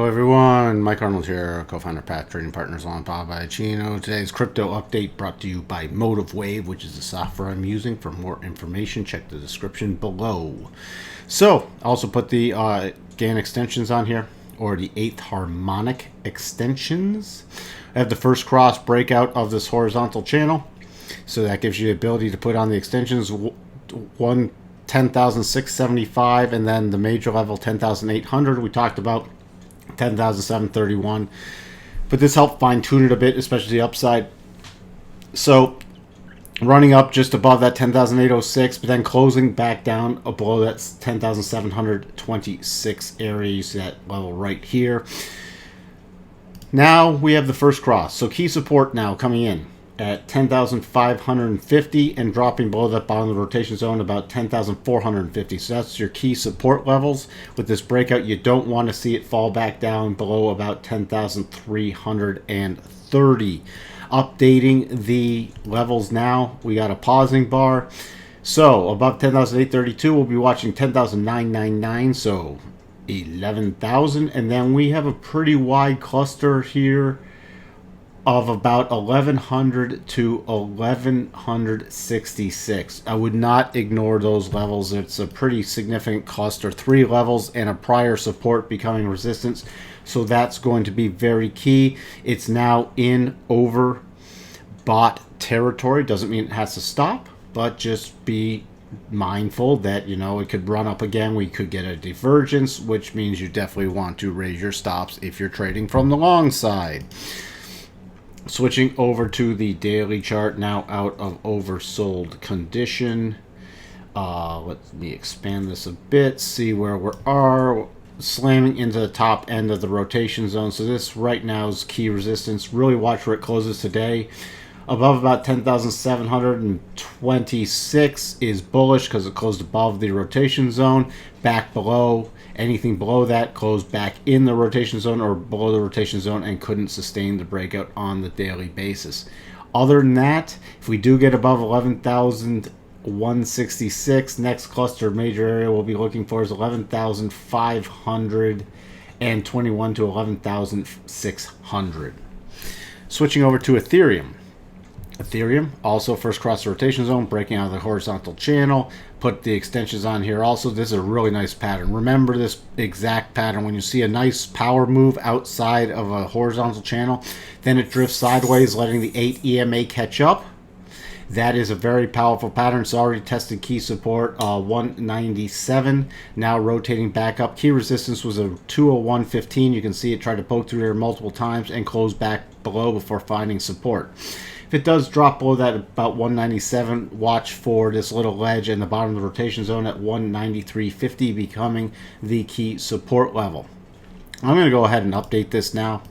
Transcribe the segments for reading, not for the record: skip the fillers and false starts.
Hello everyone, Mike Arnold here, co-founder Path Trading Partners on Bob by Chino. Today's crypto update brought to you by Motive Wave, which is the software I'm using. For more information, check the description below. So, I also put the GAN extensions on here, or the 8th harmonic extensions. I have the first cross breakout of this horizontal channel, so that gives you the ability to put on the extensions. 10,675, and then the major level 10,800. We talked about 10,731, but this helped fine tune it a bit, especially the upside. So running up just above that 10,806, but then closing back down below that 10,726 area. You see that level right here. Now we have the first cross. So key support now coming in at 10,550 and dropping below that bottom of the rotation zone about 10,450. So that's your key support levels. With this breakout, you don't want to see it fall back down below about 10,330. Updating the levels now, we got a pausing bar. So above 10,832, we'll be watching 10,999, so 11,000. And then we have a pretty wide cluster here of about 1100 to 1166. I would not ignore those levels. It's a pretty significant cluster. 3 levels and a prior support becoming resistance. So that's going to be very key. It's now in overbought territory. Doesn't mean it has to stop, but just be mindful that, you know, it could run up again. We could get a divergence, which means you definitely want to raise your stops if you're trading from the long side. Switching over to the daily chart, now out of oversold condition. Let me expand this a bit, see where we are. Slamming into the top end of the rotation zone. So this right now is key resistance. Really watch where it closes today. Above about 10,726 is bullish because it closed above the rotation zone. Back below, anything below that closed back in the rotation zone or below the rotation zone and couldn't sustain the breakout on the daily basis. Other than that, if we do get above 11,166, next cluster major area we'll be looking for is 11,521 to 11,600. Switching over to Ethereum. Ethereum, also first cross the rotation zone, breaking out of the horizontal channel. Put the extensions on here also. This is a really nice pattern. Remember this exact pattern. When you see a nice power move outside of a horizontal channel, then it drifts sideways, letting the 8 EMA catch up. That is a very powerful pattern. It's already tested key support 197. Now rotating back up. Key resistance was a 201.15. You can see it tried to poke through there multiple times and close back below before finding support. If it does drop below that about 197, watch for this little ledge in the bottom of the rotation zone at 193.50 becoming the key support level. I'm going to go ahead and update this now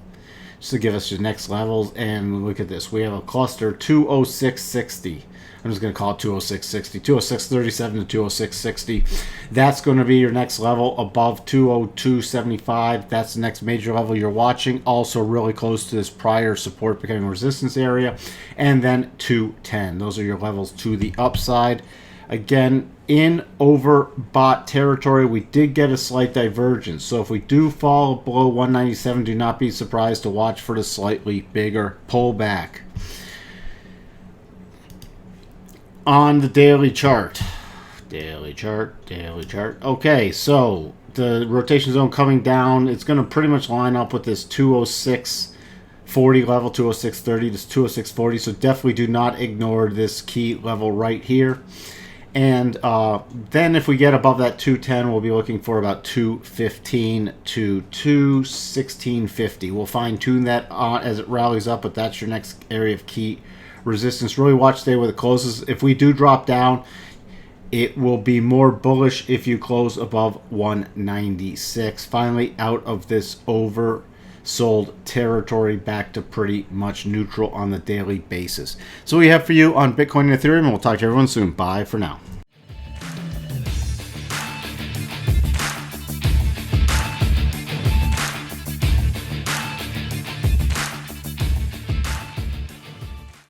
just to give us the next levels, and look at this. We have a cluster 206.60. I'm just going to call it 206.60, 206.37 to 206.60. That's going to be your next level above 202.75. That's the next major level you're watching. Also really close to this prior support becoming resistance area. And then 210. Those are your levels to the upside. Again, in overbought territory, we did get a slight divergence. So if we do fall below 197, do not be surprised to watch for the slightly bigger pullback. On the daily chart. Daily chart. Okay, so the rotation zone coming down, it's going to pretty much line up with this 206.40 level, 206.30, this 206.40. So definitely do not ignore this key level right here. And then if we get above that 210, we'll be looking for about 215 to 216.50. We'll fine tune that as it rallies up, but that's your next area of key resistance. Really watch today where it closes. If we do drop down, it will be more bullish if you close above 196. Finally, out of this oversold territory, back to pretty much neutral on the daily basis. So we have for you on Bitcoin and Ethereum, and we'll talk to everyone soon. Bye for now.